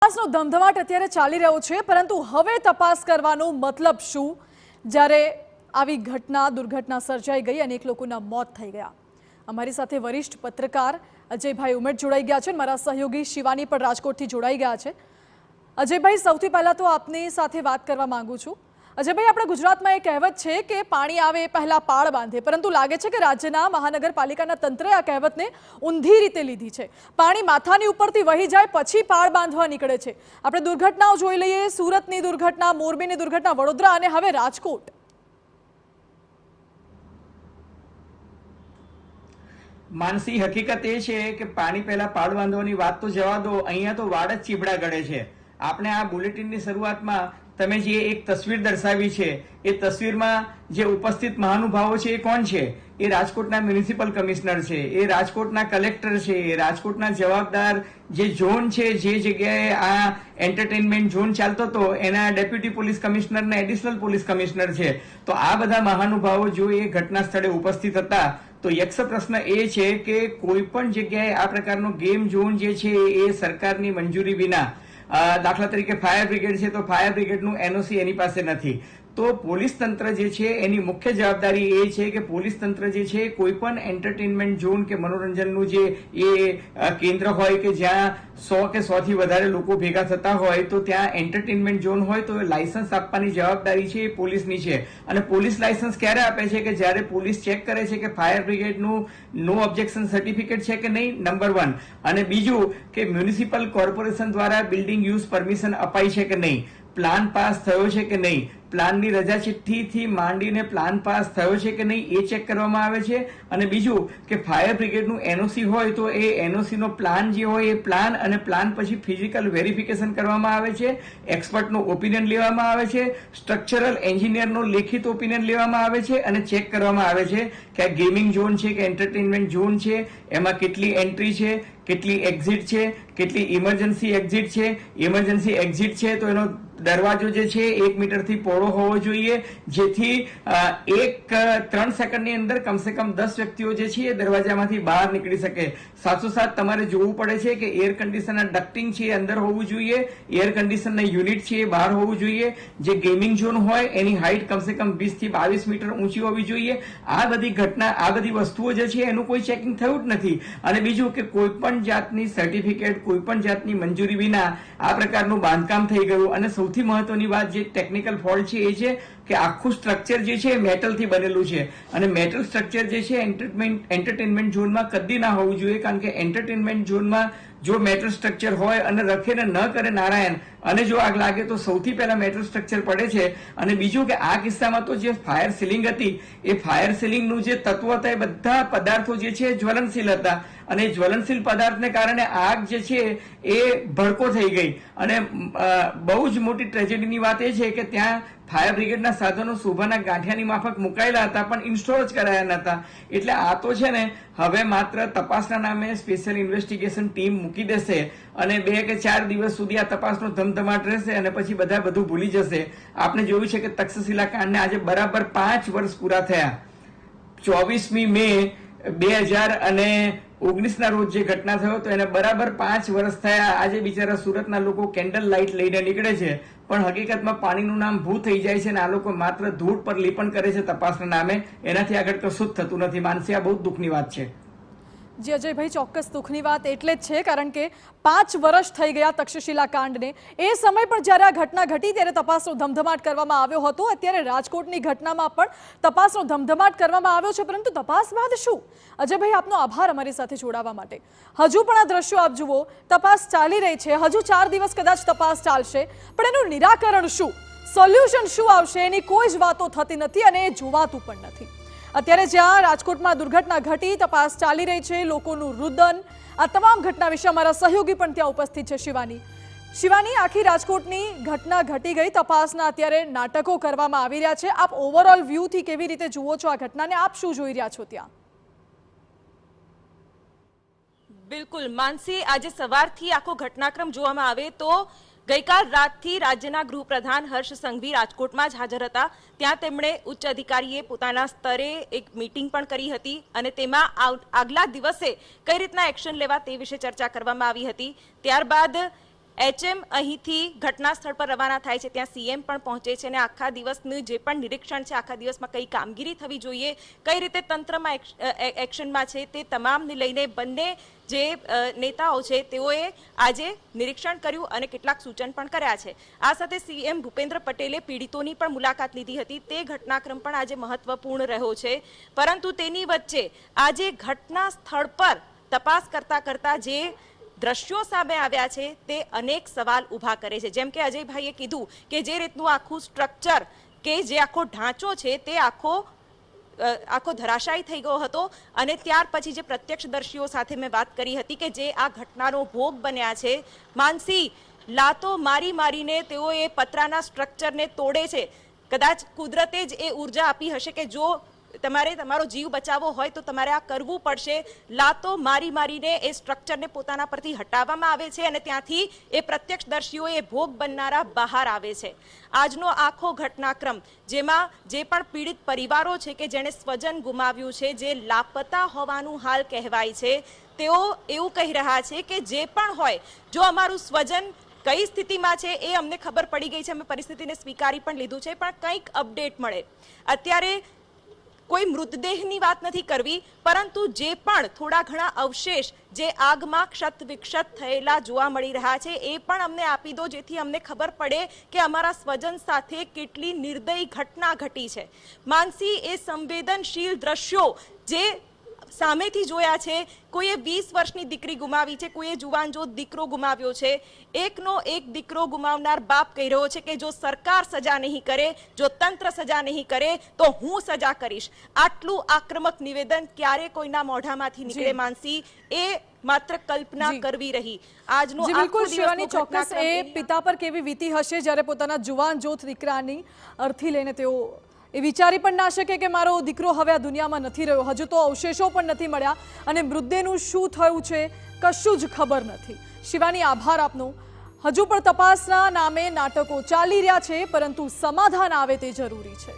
તપાસનો ધમધમાટ અત્યારે ચાલી રહ્યો છે, પરંતુ હવે તપાસ કરવાનો મતલબ શું? જ્યારે આવી દુર્ઘટના સર્જાઈ ગઈ, અનેક લોકોના મોત થઈ ગયા। અમારી સાથે વરિષ્ઠ પત્રકાર અજયભાઈ ઉમેટ જોડાઈ ગયા છે, મારા સહયોગી શિવાની પણ રાજકોટથી જોડાઈ ગયા છે। અજયભાઈ, સૌથી પહેલા તો આપની સાથે વાત કરવા માંગુ છું। અજયભાઈ, આપણા ગુજરાતમાં એક કહેવત છે કે પાણી આવે એ પહેલા પાળ બાંધે, પરંતુ લાગે છે કે રાજ્યના મહાનગરપાલિકાના તંત્રે આ કહેવતને ઊંધી રીતે લીધી છે। પાણી માથાની ઉપરથી વહી જાય પછી પાળ બાંધવા નીકળે છે। આપણે દુર્ઘટનાઓ જોઈ લઈએ, સુરતની દુર્ઘટના, મોરબીની દુર્ઘટના, વડોદરા અને હવે રાજકોટ। માનસી, હકીકત એ છે કે પાણી પહેલા પાળ બાંધવાની વાત તો જવા દો, અહીંયા તો વાડ જ ચીબડા ગળે છે। આપણે આ બુલેટિનની શરૂઆતમાં તમે જે એક તસવીર દર્શાવી છે, એ તસવીરમાં જે ઉપસ્થિત મહાનુભાવો છે એ કોણ છે? એ રાજકોટના મ્યુનિસિપલ કમિશનર છે, એ રાજકોટના કલેક્ટર છે, એ રાજકોટના જવાબદાર જે ઝોન છે, જે જગ્યાએ આ એન્ટરટેનમેન્ટ ઝોન ચાલતો હતો એના ડેપ્યુટી પોલીસ કમિશનર ને એડિશનલ પોલીસ કમિશનર છે। તો આ બધા મહાનુભાવો જો એ ઘટના સ્થળે ઉપસ્થિત હતા તો યક્ષ પ્રશ્ન એ છે કે કોઈ પણ જગ્યાએ આ પ્રકારનો ગેમ ઝોન જે છે એ સરકારની મંજૂરી વિના, દાખલા તરીકે ફાયર બ્રિગેડ છે તો ફાયર બ્રિગેડનું એનઓસી એની પાસે નથી। તો પોલીસ તંત્ર જે છે એની મુખ્ય જવાબદારી એ છે કે પોલીસ તંત્ર જે છે કોઈ પણ એન્ટરટેનમેન્ટ ઝોન કે મનોરંજનનું જે એ કેન્દ્ર હોય કે જ્યાં 100 કે 100 થી વધારે લોકો ભેગા થતા હોય તો ત્યાં એન્ટરટેનમેન્ટ ઝોન હોય તો લાયસન્સ આપવાની જવાબદારી છે એ પોલીસની છે। અને પોલીસ લાયસન્સ ક્યારે આપે છે? કે જ્યારે પોલીસ ચેક કરે છે કે ફાયર બ્રિગેડનું નો ઓબ્જેક્શન સર્ટિફિકેટ છે કે નહીં, નંબર 1, અને બીજું કે મ્યુનિસિપલ કોર્પોરેશન દ્વારા બિલ્ડિંગ યુઝ પરમિશન અપાઈ છે કે નહીં, પ્લાન પાસ થયો છે કે નહીં, પ્લાનની રજા ચિઠ્ઠીથી માંડીને પ્લાન પાસ થયો છે કે નહીં એ ચેક કરવામાં આવે છે। અને બીજું કે ફાયર બ્રિગેડનું એનઓસી હોય તો એ એનઓસી નો પ્લાન જે હોય એ પ્લાન અને પ્લાન પછી ફિઝિકલ વેરિફિકેશન કરવામાં આવે છે, એક્સપર્ટનો ઓપિનિયન લેવામાં આવે છે, સ્ટ્રક્ચરલ એન્જિનિયરનો લેખિત ઓપિનિયન લેવામાં આવે છે અને ચેક કરવામાં આવે છે કે આ ગેમિંગ ઝોન છે કે એન્ટરટેનમેન્ટ ઝોન છે, એમાં કેટલી એન્ટ્રી છે, કેટલી એક્ઝિટ છે, કેટલી ઇમરજન્સી એક્ઝિટ છે। ઇમરજન્સી એક્ઝિટ છે તો એનો દરવાજો જે છે 1 મીટરથી પહોળો હોવો જોઈએ, જેથી 3 સેકન્ડની અંદર કમસે કમ 10 વ્યક્તિઓ જે છે એ દરવાજામાંથી બહાર નીકળી શકે। સાથોસાથ તમારે જોવું પડે છે કે એર કન્ડિશનર ડક્ટિંગ છે એ અંદર હોવું જોઈએ, એર કન્ડિશનર યુનિટ છે એ બહાર હોવું જોઈએ, જે ગેમિંગ ઝોન હોય એની હાઈટ કમસે કમ 20 થી 22 મીટર ઊંચી હોવી જોઈએ। આ બધી ઘટના, આ બધી વસ્તુઓ જે છે એનું કોઈ ચેકિંગ થયું જ નથી। અને બીજું કે કોઈ પણ જાતની સર્ટિફિકેટ, કોઈ પણ જાતની મંજૂરી વિના આ પ્રકારનું બાંધકામ થઈ ગયું। અને સૌથી મહત્વની વાત, જે ટેકનિકલ ફોલ્ટ છે એ છે કે આખું સ્ટ્રક્ચર જે છે મેટલથી બનેલું છે, અને મેટલ સ્ટ્રક્ચર જે છે એન્ટરટેનમેન્ટ ઝોનમાં કદી ના હોવું જોઈએ, કારણ કે એન્ટરટેનમેન્ટ ઝોનમાં જો મેટલ સ્ટ્રક્ચર હોય અને રખે ને ન કરે નારાયણ, અને જો આગ લાગે તો સૌથી પહેલા મેટલ સ્ટ્રક્ચર પડે છે। અને બીજું કે આ કિસ્સામાં તો જે ફાયર સીલિંગ હતી એ ફાયર સીલિંગનું જે તત્વ હતા એ બધા પદાર્થો જે છે જ્વલનશીલ હતા, અને જ્વલનશીલ પદાર્થને કારણે આગ જે છે એ ભડકો થઈ ગઈ। અને બહુ જ મોટી ટ્રેજેડીની વાત એ છે કે ત્યાં ફાયર બ્રિગેડના સાધનો શોભાના ગાંઠિયાની માફક મુકાયેલા હતા પણ ઇન્સ્ટોલ જ કરાયા નહોતા। એટલે આ તો છે ને હવે માત્ર તપાસના નામે સ્પેશિયલ ઇન્વેસ્ટિગેશન ટીમ મૂકી દેશે અને 2 કે 4 દિવસ સુધી આ તપાસનો ધમધમાટ રહેશે અને પછી બધા બધું ભૂલી જશે। આપણે જોયું છે કે તક્ષશિલા કાંડને આજે બરાબર 5 વર્ષ પૂરા થયા। 24મી મે 2019 ના રોજ જે ઘટના થયો તો એને બરાબર 5 વર્ષ થયા। આજે બિચારા સુરતના લોકો કેન્ડલ લાઇટ લઈને નીકળે છે, પણ હકીકતમાં પાણીનું નામ ભૂ થઈ જાય છે અને આ લોકો માત્ર ધૂળ પર લીપણ કરે છે તપાસના નામે, એનાથી આગળ કશું જ થતું નથી। માનસી, આ બહુ દુઃખની વાત છે। જી અજયભાઈ, ચોક્કસ દુઃખની વાત એટલે જ છે, કારણ કે 5 વર્ષ થઈ ગયા તક્ષશિલા કાંડને। એ સમય પણ જ્યારે આ ઘટના ઘટી ત્યારે તપાસનો ધમધમાટ કરવામાં આવ્યો હતો। અત્યારે રાજકોટની ઘટનામાં પણ તપાસનો ધમધમાટ કરવામાં આવ્યો છે, પરંતુ તપાસ બાદ શું? અજયભાઈ, આપનો આભાર અમારી સાથે જોડાવા માટે। હજુ પણ આ દ્રશ્યો આપ જુઓ, તપાસ ચાલી રહી છે, હજુ 4 દિવસ કદાચ તપાસ ચાલશે, પણ એનું નિરાકરણ શું, સોલ્યુશન શું આવશે એની કોઈ જ વાતો થતી નથી અને એ જોવાતું પણ નથી। અત્યારે જ્યાં રાજકોટમાં દુર્ઘટના ઘટી, તપાસ ચાલી રહી છે, લોકોનું રુદન, આ તમામ ઘટના વિશે અમારા સહયોગી પણ ત્યાં ઉપસ્થિત છે, શિવાની, આખી રાજકોટની ઘટના ઘટી ગઈ, તપાસના અત્યારે નાટકો કરવામાં આવી રહ્યા છે। આપ ઓવરઓલ વ્યૂથી કેવી રીતે જુઓ છો આ ઘટનાને? આપ શું જોઈ રહ્યા છો ત્યાં? બિલકુલ માનસી, આજે સવારથી આખો ઘટનાક્રમ જોવામાં આવે તો ગઈકાલ રાતથી રાજ્યના ગૃહપ્રધાન હર્ષ સંઘવી રાજકોટમાં જ હાજર હતા। ત્યાં તેમણે ઉચ્ચ અધિકારીએ પોતાના સ્તરે એક મીટિંગ પણ કરી હતી અને તેમાં આગલા દિવસે કઈ રીતના એક્શન લેવા તે વિશે ચર્ચા કરવામાં આવી હતી। ત્યારબાદ એચએમ અહીંથી ઘટના સ્થળ પર રવાના થાય છે, ત્યાં સીએમ પણ પહોંચે છે અને આખા દિવસનું જે પણ નિરીક્ષણ છે, આખા દિવસમાં કઈ કામગીરી થવી જોઈએ, કઈ રીતે તંત્રમાં એક્શનમાં છે, તે તમામને લઈને બંને જે નેતાઓ છે તેઓએ આજે નિરીક્ષણ કર્યું અને કેટલાક સૂચન પણ કર્યા છે. આ સાથે સીએમ ભૂપેન્દ્ર પટેલે પીડિતોની પણ મુલાકાત લીધી હતી. તે ઘટનાક્રમ પણ આજે મહત્વપૂર્ણ રહ્યો છે. પરંતુ તેની વચ્ચે આજે ઘટના સ્થળ પર તપાસ કરતા જે દ્રશ્યો સામે આવ્યા છે તે અનેક સવાલ ઊભા કરે છે. જેમ કે અજયભાઈએ કીધું કે જે રીતનું આખું સ્ટ્રક્ચર કે જે આખો ઢાંચો છે તે આખો ધરાશાયી થઈ ગયો હતો અને ત્યાર પછી જે પ્રત્યક્ષદર્શીઓ સાથે મેં વાત કરી હતી કે જે આ ઘટનાનો ભોગ બન્યા છે, માનસી લાતો મારીને તેઓ એ પતરાના સ્ટ્રક્ચરને તોડે છે. કદાચ કુદરતે જ એ ઉર્જા આપી હશે કે જો તમારે તમારો જીવ બચાવવો હોય તો તમારે આ કરવું પડશે. લાતો મારીને એ સ્ટ્રક્ચરને પોતાના પરથી હટાવવામાં આવે છે અને ત્યાંથી એ પ્રત્યક્ષદર્શીઓ એ ભોગ બનનારા બહાર આવે છે. આજનો આખો ઘટનાક્રમ જેમાં જે પણ પીડિત પરિવારો છે કે જેણે સ્વજન ગુમાવ્યું છે, જે લાપતા હોવાનું હાલ કહેવાય છે, તેઓ એવું કહી રહ્યા છે કે જે પણ હોય, જો અમારું સ્વજન કઈ સ્થિતિમાં છે એ અમને ખબર પડી ગઈ છે, અમે પરિસ્થિતિને સ્વીકારી પણ લીધું છે, પણ કંઈક અપડેટ મળે. અત્યારે કોઈ મૃતદેહની વાત નથી કરવી, પરંતુ જે પણ થોડા ઘણા અવશેષ જે આગમાં ક્ષત વિક્ષત થયેલા જોવા મળી રહ્યા છે એ પણ અમને આપી દો, જેથી અમને ખબર પડે કે અમારા સ્વજન સાથે કેટલી નિર્દયી ઘટના ઘટી છે. માનસી, એ સંવેદનશીલ દ્રશ્યો જે સામેથી જોયા છે, કોઈએ 20 વર્ષની દીકરી ગુમાવી છે, કોઈએ જુવાનજો દીકરો ગુમાવ્યો છે. એકનો એક દીકરો ગુમાવનાર બાપ કહી રહ્યો છે કે જો સરકાર સજા નહીં કરે, જો તંત્ર સજા નહીં કરે તો હું સજા કરીશ. આટલું આક્રમક નિવેદન ક્યારે કોઈના મોઢામાંથી નીકળે માનસી, એ માત્ર કલ્પના કરવી રહી. આજનો બિલકુલ શિવાની, ચોક્કસ એ પિતા પર કેવી વીતી હશે જ્યારે પોતાના જુવાન જોત દીકરાની અર્થી લઈને તેઓ એ વિચારી પણ ના શકે કે મારો દીકરો હવે આ દુનિયામાં નથી રહ્યો. હજુ તો અવશેષો પણ નથી મળ્યા અને મૃતદેહનું શું થયું છે કશું જ ખબર નથી. શિવાની, આભાર આપનો. હજુ પણ તપાસના નામે નાટકો ચાલી રહ્યા છે, પરંતુ સમાધાન આવે તે જરૂરી છે.